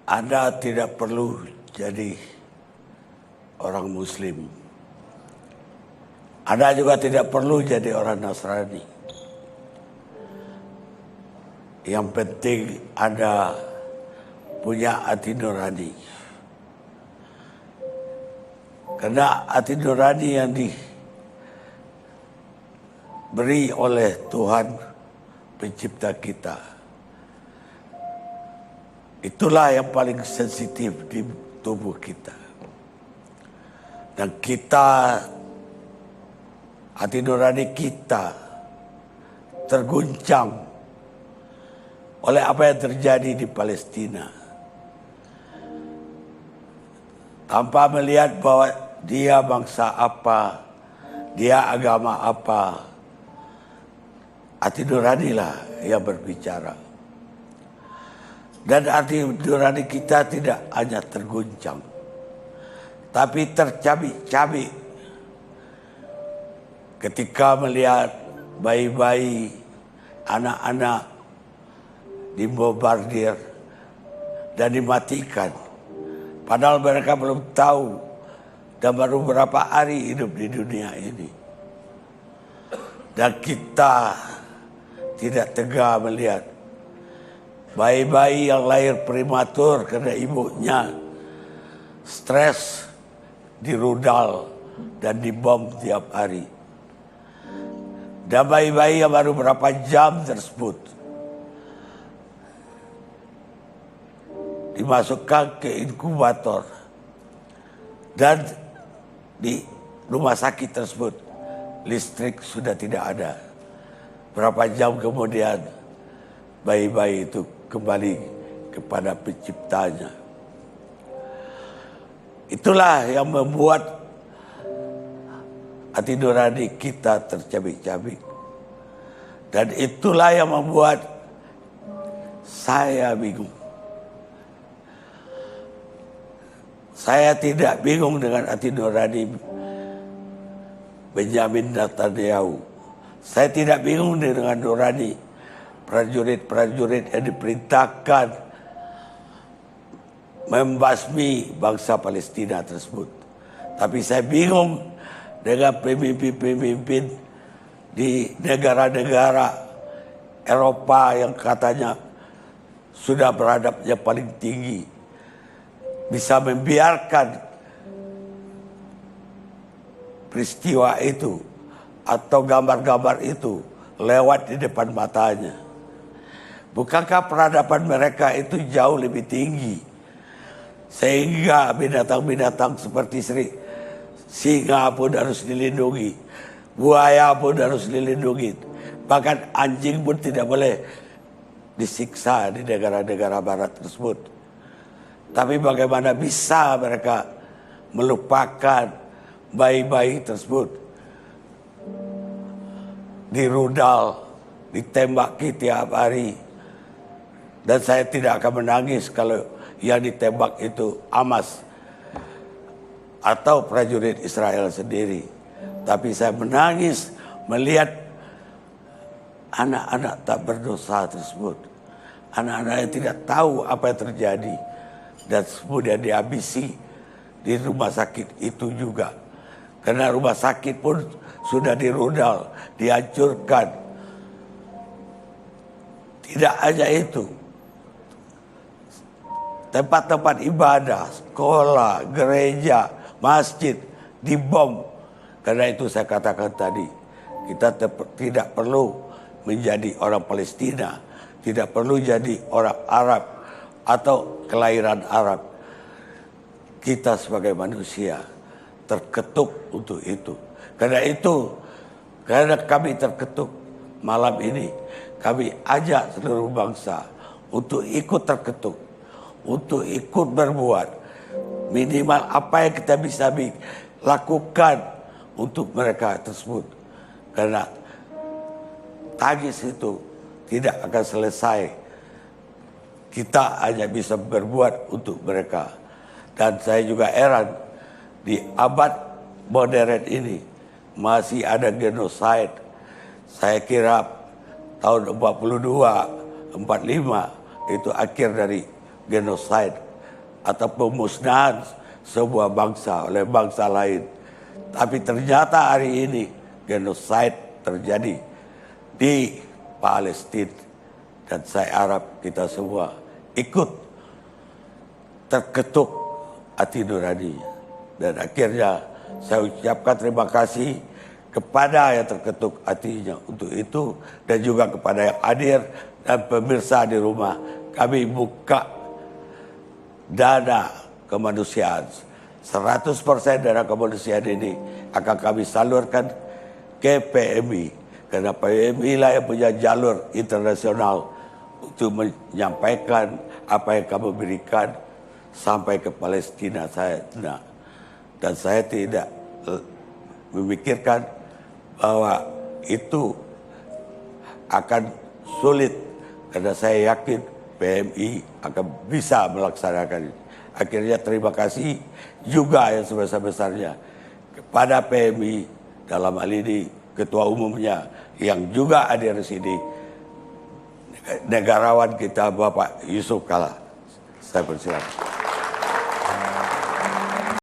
Anda tidak perlu jadi orang Muslim. Anda juga tidak perlu jadi orang Nasrani. Yang penting Anda punya hati nurani. Karena hati nurani yang diberi oleh Tuhan pencipta kita, itulah yang paling sensitif di tubuh kita. Dan kita, hati nurani kita terguncang oleh apa yang terjadi di Palestina. Tanpa melihat bahwa dia bangsa apa, dia agama apa, hati nuranilah yang berbicara. Dan hati nurani kita tidak hanya terguncang, tapi tercabik-cabik ketika melihat bayi-bayi, anak-anak dibombardir dan dimatikan. Padahal mereka belum tahu dan baru beberapa hari hidup di dunia ini. Dan kita tidak tega melihat bayi-bayi yang lahir prematur karena ibunya stres, dirudal dan dibom tiap hari. Dan bayi-bayi yang baru berapa jam tersebut dimasukkan ke inkubator, dan di rumah sakit tersebut listrik sudah tidak ada. Berapa jam kemudian bayi-bayi itu kembali kepada penciptanya. Itulah yang membuat hati nurani kita tercabik-cabik. Dan itulah yang membuat saya bingung. Saya tidak bingung dengan hati nurani Benjamin Netanyahu. Saya tidak bingung dengan nurani prajurit-prajurit yang diperintahkan membasmi bangsa Palestina tersebut. Tapi saya bingung dengan pemimpin-pemimpin di negara-negara Eropa yang katanya sudah beradabnya paling tinggi, bisa membiarkan peristiwa itu atau gambar-gambar itu lewat di depan matanya. Bukankah peradaban mereka itu jauh lebih tinggi, sehingga binatang-binatang seperti singa pun harus dilindungi, buaya pun harus dilindungi, bahkan anjing pun tidak boleh disiksa di negara-negara barat tersebut. Tapi bagaimana bisa mereka melupakan bayi-bayi tersebut dirudal, ditembaki tiap hari. Dan saya tidak akan menangis kalau yang ditembak itu Hamas atau prajurit Israel sendiri. Tapi saya menangis melihat anak-anak tak berdosa tersebut. Anak-anak yang tidak tahu apa yang terjadi, dan kemudian dihabisi di rumah sakit itu juga. Karena rumah sakit pun sudah dirudal, dihancurkan. Tidak hanya itu, tempat-tempat ibadah, sekolah, gereja, masjid dibom. Karena itu saya katakan tadi, kita tidak perlu menjadi orang Palestina, tidak perlu jadi orang Arab atau kelahiran Arab. Kita sebagai manusia terketuk untuk itu. Karena kami terketuk malam ini, kami ajak seluruh bangsa untuk ikut terketuk, untuk ikut berbuat minimal apa yang kita bisa lakukan untuk mereka tersebut. Karena tangis itu tidak akan selesai. Kita hanya bisa berbuat untuk mereka. Dan saya juga heran, di abad modern ini masih ada genosida. Saya kira tahun 42, 45 itu akhir dari genosida. atau pemusnahan sebuah bangsa oleh bangsa lain. Tapi ternyata hari ini genocide terjadi di Palestina, dan saya harap kita semua ikut terketuk hati nuraninya. Dan akhirnya saya ucapkan terima kasih kepada yang terketuk hatinya untuk itu, dan juga kepada yang hadir dan pemirsa di rumah. Kami buka dana kemanusiaan, 100% dana kemanusiaan ini akan kami salurkan ke PMI, karena PMI lah yang punya jalur internasional untuk menyampaikan apa yang kami berikan sampai ke Palestina. Dan saya tidak memikirkan bahwa itu akan sulit, karena saya yakin PMI akan bisa melaksanakan. Akhirnya terima kasih juga yang sebesar-besarnya kepada PMI, dalam hal ini ketua umumnya yang juga hadir di sini, negarawan kita Bapak Yusuf Kalla. Saya persilakan.